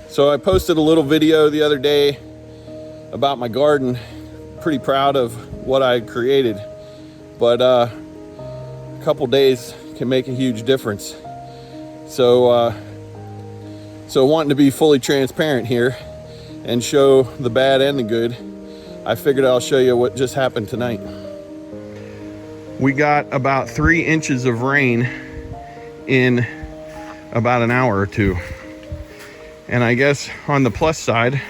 So I posted a little video the other day about my garden. Pretty proud of what I created, but a couple days can make a huge difference. So wanting to be fully transparent here and show the bad and the good, I figured I'll show you what just happened tonight. We got about 3 inches of rain in about an hour or two. And I guess on the plus side,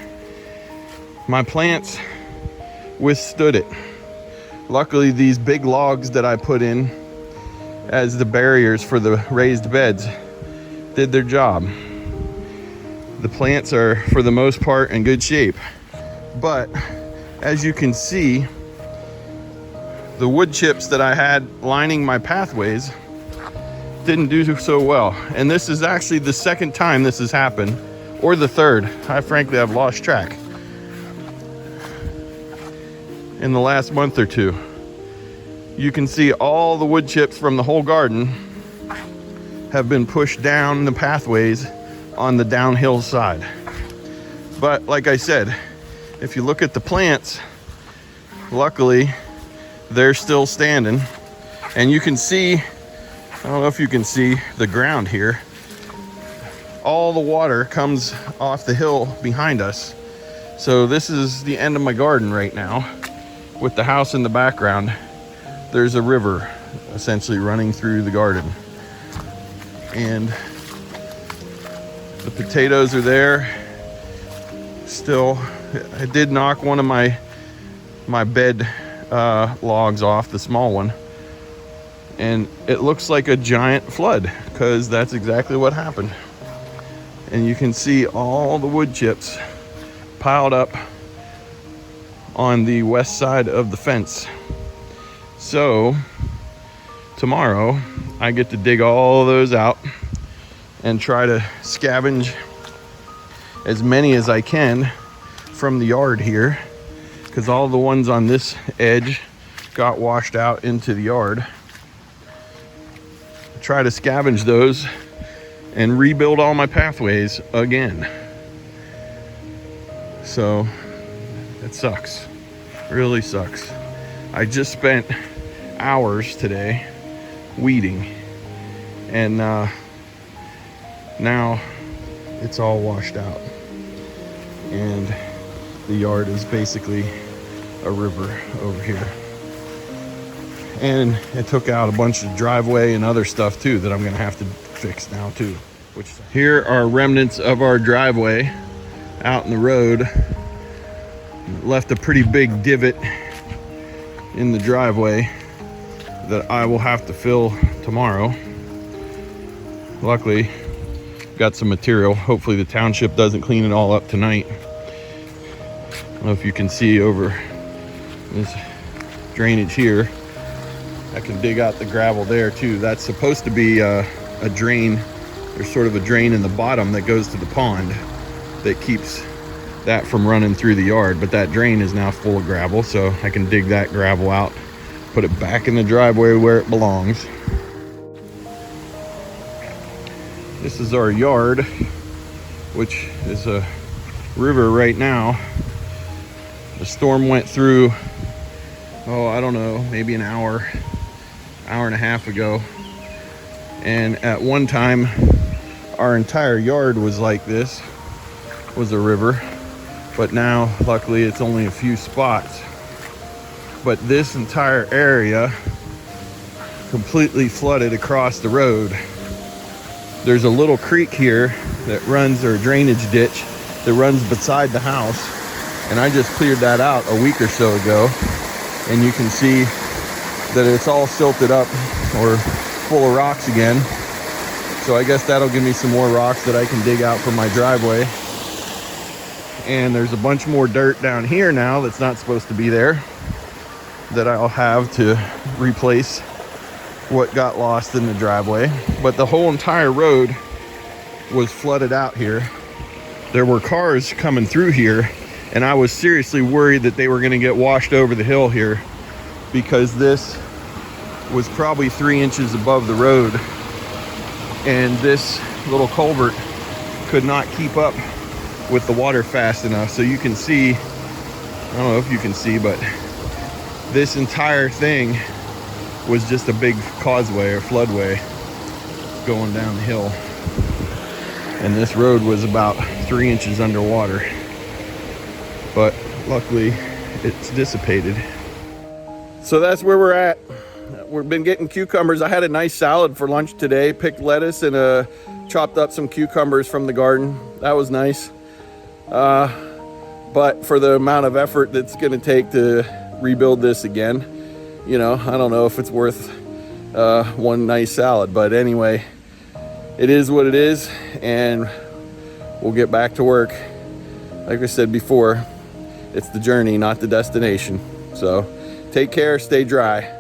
my plants withstood it. Luckily, these big logs that I put in as the barriers for the raised beds did their job. The plants are, for the most part, in good shape. But as you can see, the wood chips that I had lining my pathways didn't do so well. And this is actually the second time this has happened, or the third. I frankly have lost track. In the last month or two, you can see all the wood chips from the whole garden have been pushed down the pathways on the downhill side. But like I said, if you look at the plants, luckily they're still standing. And you can see, I don't know if you can see the ground here, all the water comes off the hill behind us. So this is the end of my garden right now. With the house in the background, there's a river essentially running through the garden. And the potatoes are there still. I did knock one of my bed logs off, the small one. And it looks like a giant flood, because that's exactly what happened. And you can see all the wood chips piled up on the west side of the fence. So tomorrow I get to dig all of those out and try to scavenge as many as I can from the yard here, because all the ones on this edge got washed out into the yard. Try to scavenge those and rebuild all my pathways again. So it sucks, really sucks. I just spent hours today weeding, and now it's all washed out, and the yard is basically a river over here. And it took out a bunch of driveway and other stuff too that I'm gonna have to fix now too. Here are remnants of our driveway out in the road. Left a pretty big divot in the driveway that I will have to fill tomorrow. Luckily, got some material. Hopefully the township doesn't clean it all up tonight. I don't know if you can see over this drainage here. I can dig out the gravel there too. That's supposed to be a drain. There's sort of a drain in the bottom that goes to the pond that keeps that from running through the yard, but that drain is now full of gravel, so I can dig that gravel out, put it back in the driveway where it belongs. This is our yard, which is a river right now. The storm went through, oh, I don't know, maybe an hour and a half ago. And at one time, our entire yard was like this, was a river. But now, luckily, it's only a few spots. But this entire area completely flooded across the road. There's a little creek here that runs, or a drainage ditch that runs beside the house. And I just cleared that out a week or so ago. And you can see that it's all silted up or full of rocks again. So I guess that'll give me some more rocks that I can dig out from my driveway. And there's a bunch more dirt down here now that's not supposed to be there, that I'll have to replace what got lost in the driveway. But the whole entire road was flooded out here. There were cars coming through here, and I was seriously worried that they were going to get washed over the hill here, because this was probably 3 inches above the road, and this little culvert could not keep up with the water fast enough. So you can see, I don't know if you can see, but this entire thing was just a big causeway or floodway going down the hill. And this road was about 3 inches underwater. But luckily it's dissipated. So that's where we're at. We've been getting cucumbers. I had a nice salad for lunch today. Picked lettuce and chopped up some cucumbers from the garden. That was nice. But for the amount of effort that's going to take to rebuild this again, you know, I don't know if it's worth one nice salad. But anyway, it is what it is, and we'll get back to work. Like I said before, it's the journey, not the destination. So take care, stay dry.